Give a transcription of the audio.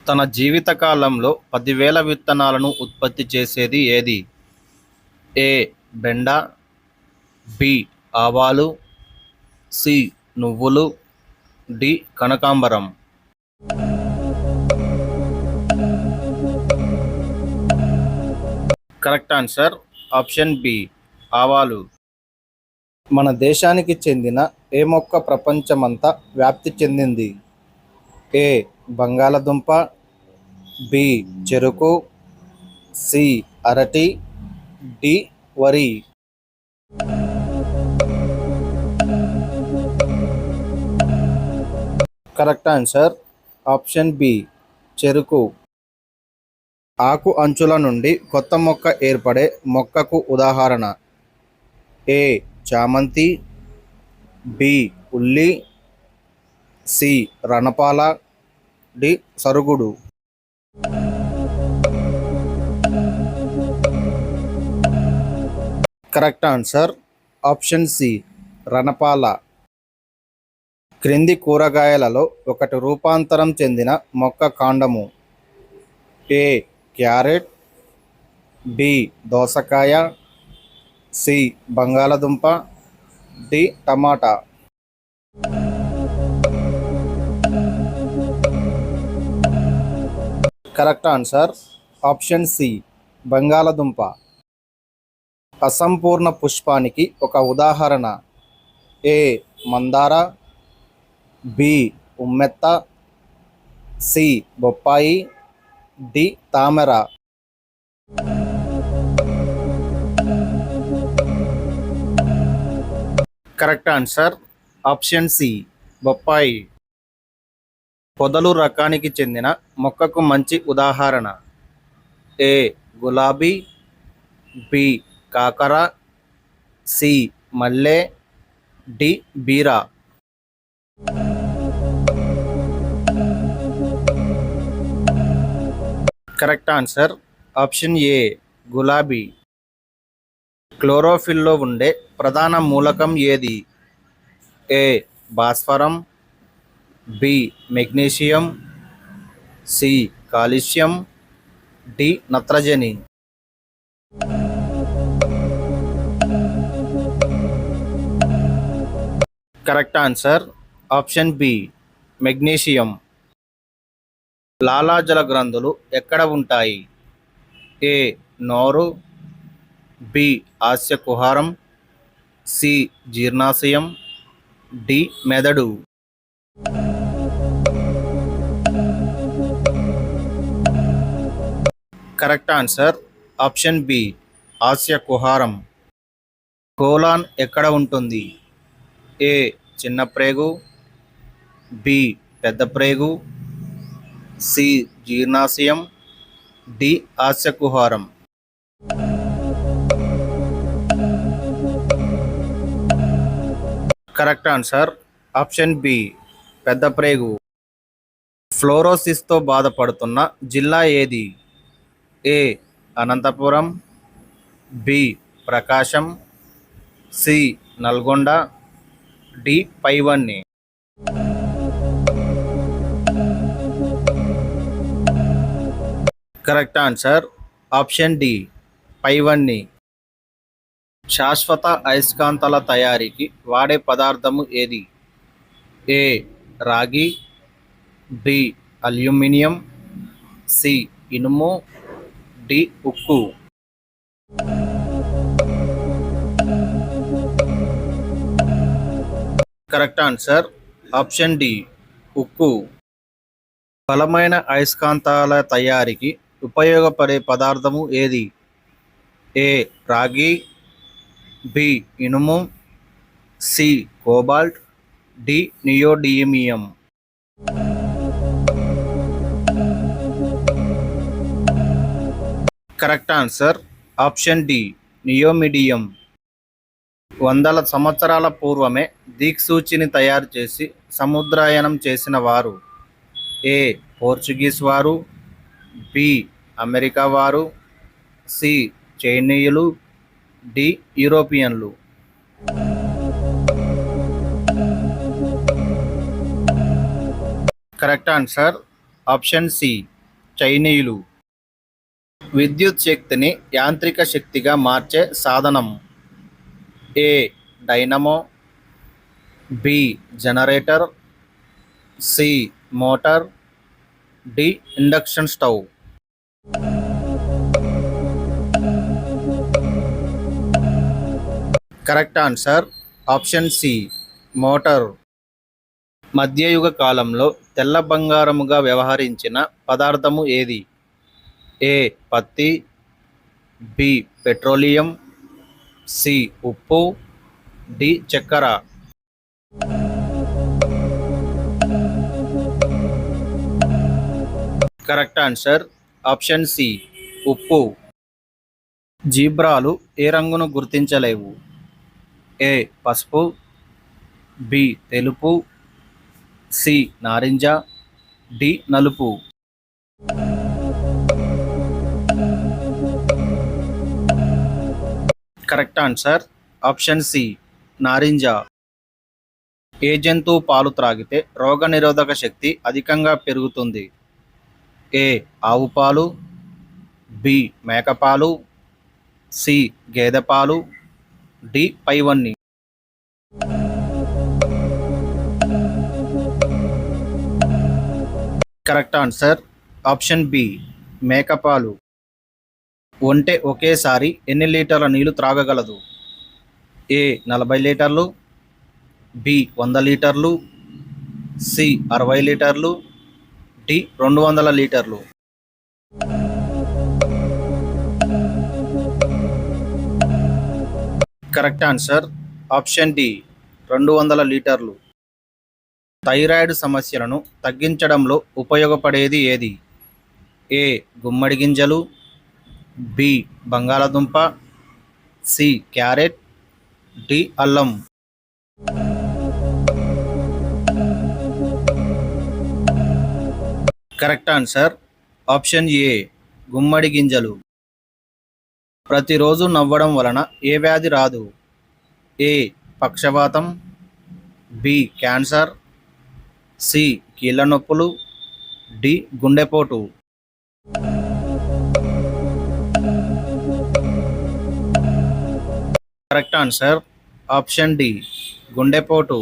తన జీవితకాలంలో 10,000 విత్తనాలను ఉత్పత్తి చేసేది ఏది? ఏ. బెండ, బి. ఆవాలు, సి. నువ్వులు, డి. కనకాంబరం. Correct answer option B. ఆవాలు. మన దేశానికి చెందిన ఏ మొక్క ప్రపంచమంతా వ్యాప్తి చెందింది? ఏ. బంగాళదుంప, బి. చెరుకు, సి. అరటి, డి. వరి. Correct answer option B. చెరుకు. ఆకు అంచుల నుండి కొత్త మొక్క ఏర్పడే మొక్కకు ఉదాహరణ: ఏ. చామంతి, బి. ఉల్లి, సి. రణపాల, డి. సరుగుడు. Correct answer option C. రణపాల. క్రింది కూరగాయలలో ఒకటి రూపాంతరం చెందిన మొక్క కాండము: ఏ. Carrot, B. దోసకాయ, సి. బంగాళదుంప, డి. టమాటా. Correct answer option C. బంగాళదుంప. అసంపూర్ణ పుష్పానికి ఒక ఉదాహరణ: ఏ. మందార, బి. ఉమ్మెత్త, సి. బొప్పాయి, డి. తామర. Correct answer option C. బొప్పాయి. పొదలు రకానికి చెందిన మొక్కకు మంచి ఉదాహరణ: ఏ. గులాబీ, బి. కాకర, సి. మల్లె, డి. బీర. Correct answer option A. గులాబీ. క్లోరోఫిల్లో ఉండే ప్రధాన మూలకం ఏది? ఏ. భాస్వరం, B. Magnesium, C. Calcium, D. నత్రజని. Correct answer option B. Magnesium. లాలాజల గ్రంథులు ఎక్కడ ఉంటాయి? ఏ. నోరు, బి. ఆస్య కుహరం, సి. జీర్ణాశయం, డి. మెదడు. Correct answer option B. ఆస్య కుహరం. కోలాన్ ఎక్కడ ఉంటుంది? ఏ. చిన్న ప్రేగు, బి. పెద్ద ప్రేగు, సి. జీర్ణాశయం, డి. ఆస్య కుహరం. Correct answer option B. పెద్ద ప్రేగు. ఫ్లోరోసిస్తో బాధపడుతున్న జిల్లా ఏది? A. Anantapuram, B. Prakasam, C. Nalgonda, D. పైవన్నీ. Correct answer option D. పైవన్నీ. శాశ్వత అయస్కాంతాల తయారీకి వాడే పదార్థము ఏది? ఏ. రాగి, బి. Aluminium, C. ఇనుము, డి. ఉక్కు. Correct answer option D. ఉక్కు. బలమైన అయస్కాంతాల తయారీకి ఉపయోగపడే పదార్థము ఏది? ఏ. రాగి, బి. ఇనుము, C. Cobalt, D. Neodymium. Correct answer option D. Neodymium. వందల సంవత్సరాల పూర్వమే దిక్సూచిని తయారు చేసి సముద్రయానం చేసిన వారు: ఏ. పోర్చుగీస్ వారు, బి. అమెరికా వారు, సి. చైనీయులు, డి. యూరోపియన్లు. Correct answer option C. చైనీయులు. విద్యుత్ శక్తిని యాంత్రిక శక్తిగా మార్చే సాధనం. A dynamo, B generator, C motor, D induction stove. Correct answer option C motor. మధ్యయుగ కాలంలో తెల్ల బంగారముగా వ్యవహరించిన పదార్థము ఏది? ఏ పత్తి, బి పెట్రోలియం, సి ఉప్పు, డి చక్కెర. కరెక్ట్ ఆన్సర్ ఆప్షన్ సి ఉప్పు. జీబ్రాలు ఏ రంగును గుర్తించలేవు? ఏ పసుపు, బి తెలుపు, సి నారింజ, డి నలుపు. కరెక్ట్ ఆన్సర్ ఆప్షన్ సి నారింజ. ఏ జంతువు పాలు త్రాగితే రోగనిరోధక శక్తి అధికంగా పెరుగుతుంది? ఏ ఆవు పాలు, బి మేక పాలు, సి గేదె పాలు, డి పైవన్నీ. కరెక్ట్ ఆన్సర్ ఆప్షన్ బి మేకపాలు. ఒంటె ఒకేసారి ఎన్ని లీటర్ల నీళ్లు త్రాగగలదు? ఏ 40 లీటర్లు, బి 100 లీటర్లు, సి 60 లీటర్లు, డి 200 లీటర్లు. కరెక్ట్ ఆన్సర్ ఆప్షన్ డి 200 లీటర్లు. థైరాయిడ్ సమస్యలను తగ్గించడంలో ఉపయోగపడేది ఏది? ఏ గుమ్మడి గింజలు, బి బంగాళాదుంప, సి క్యారెట్, డి అల్లం. కరెక్ట్ ఆన్సర్ ఆప్షన్ ఏ గుమ్మడి గింజలు. ప్రతిరోజు నవ్వడం వలన ఏ వ్యాధి రాదు? ఏ పక్షవాతం, బి క్యాన్సర్, సి కీళ్ళ నొప్పులు, డి గుండెపోటు. కరెక్ట్ ఆన్సర్ ఆప్షన్ డి గుండెపోటు.